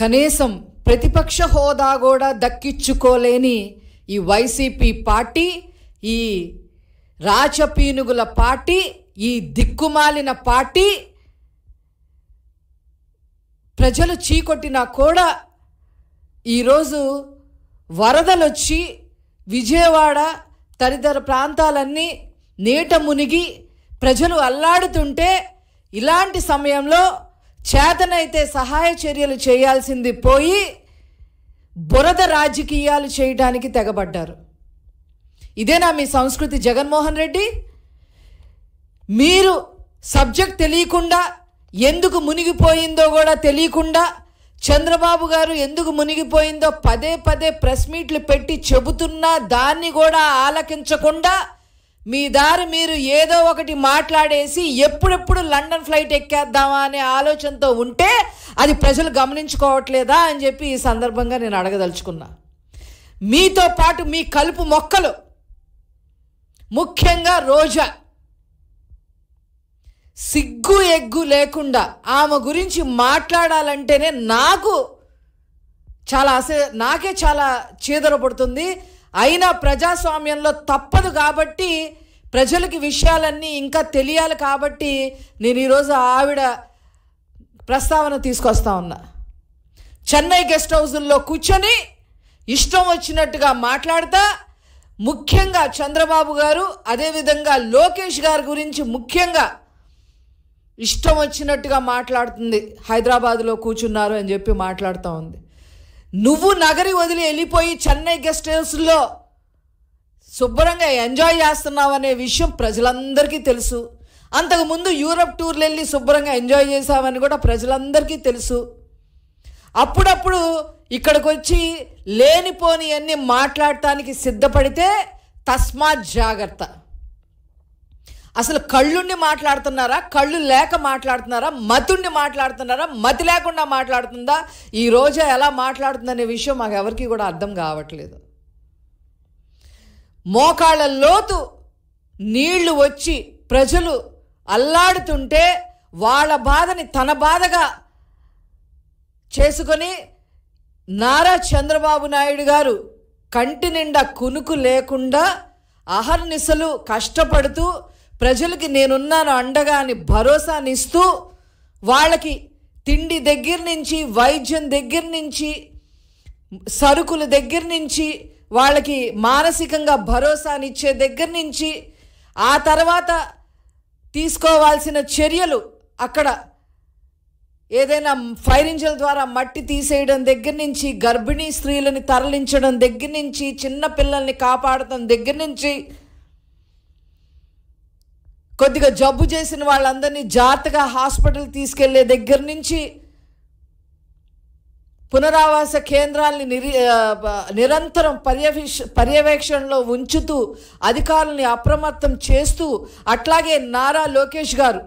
కనీసం ప్రతిపక్ష హోదా కూడా దక్కించుకోలేని ఈ వైసీపీ పార్టీ, ఈ రాచపీనుగుల పార్టీ, ఈ దిక్కుమాలిన పార్టీ ప్రజలు చీకొట్టినా కూడా ఈరోజు వరదలొచ్చి విజయవాడ తదితర ప్రాంతాలన్నీ నీట మునిగి ప్రజలు అల్లాడుతుంటే ఇలాంటి సమయంలో చేతనైతే సహాయ చర్యలు చేయాల్సింది పోయి బురద రాజకీయాలు చేయడానికి తెగబడ్డారు. ఇదేనా మీ సంస్కృతి జగన్మోహన్ రెడ్డి? మీరు సబ్జెక్ట్ తెలియకుండా, ఎందుకు మునిగిపోయిందో కూడా తెలియకుండా, చంద్రబాబు గారు ఎందుకు మునిగిపోయిందో పదే పదే ప్రెస్ మీట్లు పెట్టి చెబుతున్నా దాన్ని కూడా ఆలకించకుండా మీ దారి మీరు ఏదో ఒకటి మాట్లాడేసి ఎప్పుడెప్పుడు లండన్ ఫ్లైట్ ఎక్కేద్దామా అనే ఆలోచనతో ఉంటే అది ప్రజలు గమనించుకోవట్లేదా అని చెప్పి ఈ సందర్భంగా నేను అడగదలుచుకున్నా. మీతో పాటు మీ కలుపు మొక్కలు, ముఖ్యంగా రోజా, సిగ్గు ఎగ్గు లేకుండా ఆమె గురించి మాట్లాడాలంటేనే నాకే చాలా చీదర పడుతుంది. అయినా ప్రజాస్వామ్యంలో తప్పదు కాబట్టి, ప్రజలకి విషయాలన్నీ ఇంకా తెలియాలి కాబట్టి నేను ఈరోజు ఆవిడ ప్రస్తావన తీసుకొస్తా ఉన్నా. చెన్నై గెస్ట్ హౌజుల్లో కూర్చొని ఇష్టం వచ్చినట్టుగా మాట్లాడతా, ముఖ్యంగా చంద్రబాబు గారు అదేవిధంగా లోకేష్ గారి గురించి ముఖ్యంగా ఇష్టం వచ్చినట్టుగా మాట్లాడుతుంది. హైదరాబాద్లో కూర్చున్నారు అని చెప్పి మాట్లాడుతూ ఉంది. నువ్వు నగరి వదిలి వెళ్ళిపోయి చెన్నై గెస్ట్ హౌస్లో శుభ్రంగా ఎంజాయ్ చేస్తున్నావు అనే విషయం ప్రజలందరికీ తెలుసు. అంతకుముందు యూరప్ టూర్లు వెళ్ళి శుభ్రంగా ఎంజాయ్ చేసావని కూడా ప్రజలందరికీ తెలుసు. అప్పుడప్పుడు ఇక్కడికి వచ్చి లేనిపోని అన్నీ మాట్లాడటానికి సిద్ధపడితే తస్మాత్ జాగ్రత్త. అసలు కళ్ళుండి మాట్లాడుతున్నారా, కళ్ళు లేక మాట్లాడుతున్నారా, మతుండి మాట్లాడుతున్నారా, మతి లేకుండా మాట్లాడుతుందా, ఈ రోజు ఎలా మాట్లాడుతుందనే విషయం మాకు ఎవరికి కూడా అర్థం కావట్లేదు. మోకాళ్ళ లోతు నీళ్లు వచ్చి ప్రజలు అల్లాడుతుంటే వాళ్ళ బాధని తన బాధగా చేసుకొని నారా చంద్రబాబు నాయుడు గారు కంటి నిండా కునుకు లేకుండా అహర్నిశలు కష్టపడుతూ ప్రజలకి నేనున్నాను అండగా అని భరోసానిస్తూ వాళ్ళకి తిండి దగ్గర నుంచి, వైద్యం దగ్గర నుంచి, సరుకుల దగ్గర నుంచి, వాళ్ళకి మానసికంగా భరోసానిచ్చే దగ్గర నుంచి, ఆ తర్వాత తీసుకోవాల్సిన చర్యలు, అక్కడ ఏదైనా ఫైర్ ఇంజిన్ ద్వారా మట్టి తీసేయడం దగ్గర నుంచి, గర్భిణీ స్త్రీలని తరలించడం దగ్గర నుంచి, చిన్న పిల్లల్ని కాపాడటం దగ్గర నుంచి, కొద్దిగా జబ్బు చేసిన వాళ్ళందరినీ జాగ్రత్తగా హాస్పిటల్ తీసుకెళ్లే దగ్గర నుంచి, పునరావాస కేంద్రాలని నిరంతరం పర్యవేక్షణలో ఉంచుతూ అధికారులని అప్రమత్తం చేస్తూ, అట్లాగే నారా లోకేష్ గారు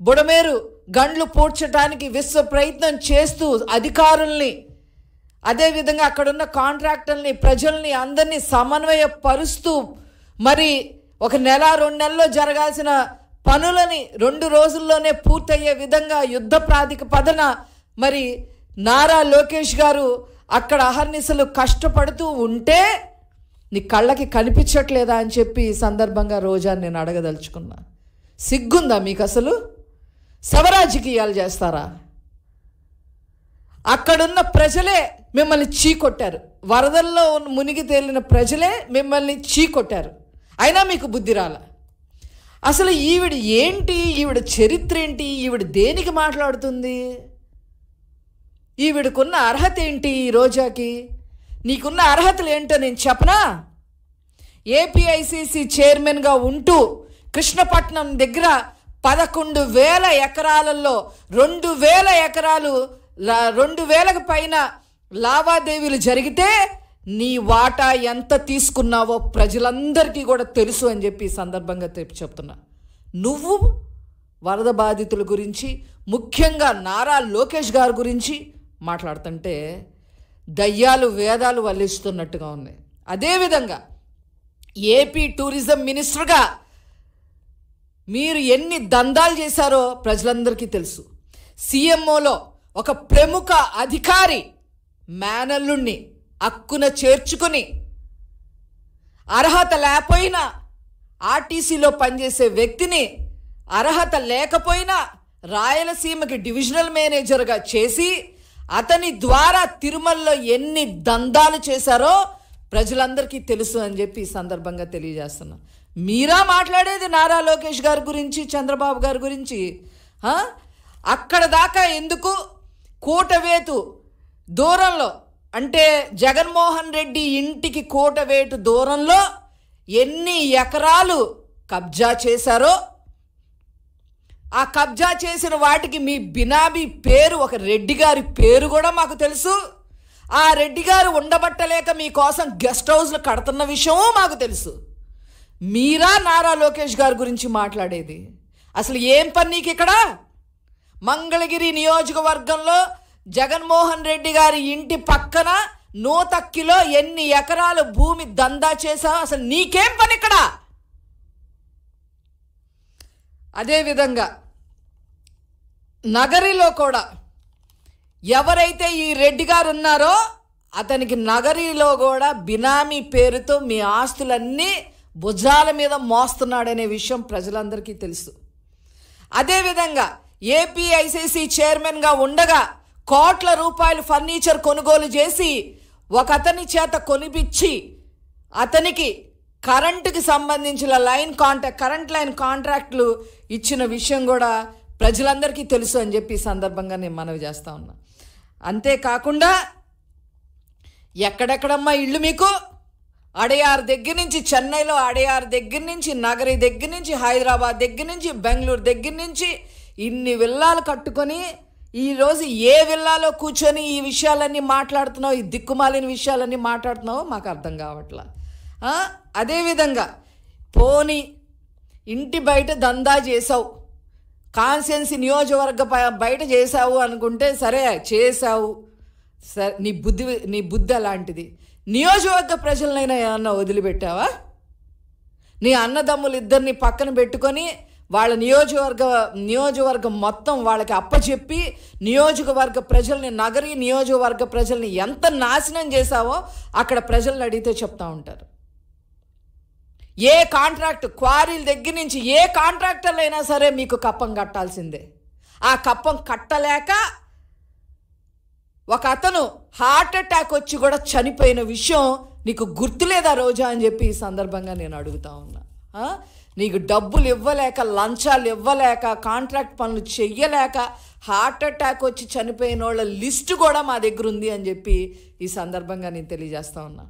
బుడమేరు గండ్లు పూడ్చడానికి విశ్వ ప్రయత్నం చేస్తూ అధికారుల్ని, అదేవిధంగా అక్కడున్న కాంట్రాక్టర్ని, ప్రజల్ని అందరినీ సమన్వయపరుస్తూ మరి 1 నెల 2 నెలల్లో జరగాల్సిన పనులని 2 రోజుల్లోనే పూర్తయ్యే విధంగా యుద్ధ ప్రాతిపదికన మరి నారా లోకేష్ గారు అక్కడ అహర్నిశలు కష్టపడుతూ ఉంటే నీ కళ్ళకి కనిపించట్లేదా అని చెప్పి ఈ సందర్భంగా రోజా నేను అడగదలుచుకున్నా. సిగ్గుందా మీకు? అసలు శవరాజకీయాలు చేస్తారా? అక్కడున్న ప్రజలే మిమ్మల్ని చీకొట్టారు. వరదల్లో మునిగి తేలిన ప్రజలే మిమ్మల్ని చీకొట్టారు. అయినా మీకు బుద్ధి రాల. అసలు ఈవిడ ఏంటి, ఈవిడ చరిత్ర ఏంటి, ఈవిడ దేనికి మాట్లాడుతుంది, ఈవిడకున్న అర్హత ఏంటి? ఈ రోజాకి నీకున్న అర్హతలు ఏంటో నేను చెప్పనా? ఏపీఐసిసి చైర్మన్గా ఉంటూ కృష్ణపట్నం దగ్గర 11,000 ఎకరాలలో 2,000 ఎకరాలు 2,000కు పైన లావాదేవీలు జరిగితే నీ వాటా ఎంత తీసుకున్నావో ప్రజలందరికీ కూడా తెలుసు అని చెప్పి ఈ సందర్భంగా చెప్తున్నా. నువ్వు వరద బాధితుల గురించి, ముఖ్యంగా నారా లోకేష్ గారి గురించి మాట్లాడుతుంటే దయ్యాలు వేదాలు వల్లిస్తున్నట్టుగా ఉంది. అదేవిధంగా ఏపీ టూరిజం మినిస్టర్గా మీరు ఎన్ని దందాలు చేశారో ప్రజలందరికీ తెలుసు. సీఎంఓలో ఒక ప్రముఖ అధికారి మేనల్లుణ్ణి అక్కున చేర్చుకుని అర్హత లేకపోయినా ఆర్టీసీలో పనిచేసే వ్యక్తిని అర్హత లేకపోయినా రాయలసీమకి డివిజనల్ మేనేజర్గా చేసి అతని ద్వారా తిరుమలలో ఎన్ని దందాలు చేశారో ప్రజలందరికీ తెలుసు అని చెప్పి ఈ సందర్భంగా తెలియజేస్తున్నా. మీరా మాట్లాడేది నారా లోకేష్ గారి గురించి, చంద్రబాబు గారి గురించి? అక్కడ దాకా ఎందుకు? కూటవేటు దూరంలో, అంటే జగన్మోహన్ రెడ్డి ఇంటికి కూటవేటు దూరంలో ఎన్ని ఎకరాలు కబ్జా చేశారో, ఆ కబ్జా చేసిన వాటికి మీ బినామీ పేరు, ఒక రెడ్డి గారి పేరు కూడా మాకు తెలుసు. ఆ రెడ్డి గారు ఉండబట్టలేక మీకోసం గెస్ట్ హౌస్లు కడుతున్న విషయమూ మాకు తెలుసు. మీరా నారా లోకేష్ గారి గురించి మాట్లాడేది? అసలు ఏం పని నీకు ఇక్కడ? మంగళగిరి నియోజకవర్గంలో జగన్మోహన్ రెడ్డి గారి ఇంటి పక్కన నూతక్కిలో ఎన్ని ఎకరాలు భూమి దందా చేశావు? అసలు నీకేం పని ఇక్కడ? అదేవిధంగా నగరిలో కూడా ఎవరైతే ఈ రెడ్డి గారు ఉన్నారో అతనికి నగరిలో కూడా బినామీ పేరుతో మీ ఆస్తులన్నీ భుజాల మీద మోస్తున్నాడనే విషయం ప్రజలందరికీ తెలుసు. అదేవిధంగా ఏపీఐసీసీ చైర్మన్గా ఉండగా కోట్ల రూపాయలు ఫర్నిచర్ కొనుగోలు చేసి ఒక అతని చేత కొనిపించి అతనికి కరెంటుకి సంబంధించిన కరెంట్ లైన్ కాంట్రాక్ట్లు ఇచ్చిన విషయం కూడా ప్రజలందరికీ తెలుసు అని చెప్పి ఈ సందర్భంగా నేను మనవి చేస్తా ఉన్నా. అంతేకాకుండా ఎక్కడెక్కడమ్మా ఇళ్ళు మీకు? అడయార్ దగ్గర నుంచి, చెన్నైలో అడయార్ దగ్గర నుంచి, నగరి దగ్గర నుంచి, హైదరాబాద్ దగ్గర నుంచి, బెంగళూరు దగ్గర నుంచి ఇన్ని విల్లాలు కట్టుకొని ఈరోజు ఏ విల్లాలో కూర్చొని ఈ విషయాలన్నీ మాట్లాడుతున్నావు, ఈ దిక్కుమాలిన విషయాలన్నీ మాట్లాడుతున్నావో మాకు అర్థం కావట్లా. అదేవిధంగా పోనీ ఇంటి బయట దందా చేసావు, కాన్స్టిట్యున్సీ నియోజకవర్గ బయట చేసావు అనుకుంటే సరే, చేసావు, సరే, నీ బుద్ధి అలాంటిది. నియోజకవర్గ ప్రజలనైనా ఏమన్నా వదిలిపెట్టావా? నీ అన్నదమ్ములు ఇద్దరిని పక్కన పెట్టుకొని వాళ్ళ నియోజకవర్గం మొత్తం వాళ్ళకి అప్పచెప్పి నియోజకవర్గ ప్రజల్ని, నగరీ నియోజకవర్గ ప్రజల్ని ఎంత నాశనం చేశావో అక్కడ ప్రజల్ని అడిగితే చెప్తా ఉంటారు. ఏ కాంట్రాక్ట్, క్వారీల దగ్గర నుంచి ఏ కాంట్రాక్టర్లు అయినా సరే మీకు కప్పం కట్టాల్సిందే. ఆ కప్పం కట్టలేక ఒక అతను హార్ట్ అటాక్ వచ్చి కూడా చనిపోయిన విషయం నీకు గుర్తులేదా రోజా అని చెప్పి ఈ సందర్భంగా నేను అడుగుతా ఉన్నా. నీకు డబ్బులు ఇవ్వలేక, లంచాలు ఇవ్వలేక, కాంట్రాక్ట్ పనులు చెయ్యలేక హార్ట్ అటాక్ వచ్చి చనిపోయిన వాళ్ళ లిస్టు కూడా మా దగ్గర ఉంది అని చెప్పి ఈ సందర్భంగా నేను తెలియజేస్తా ఉన్నా.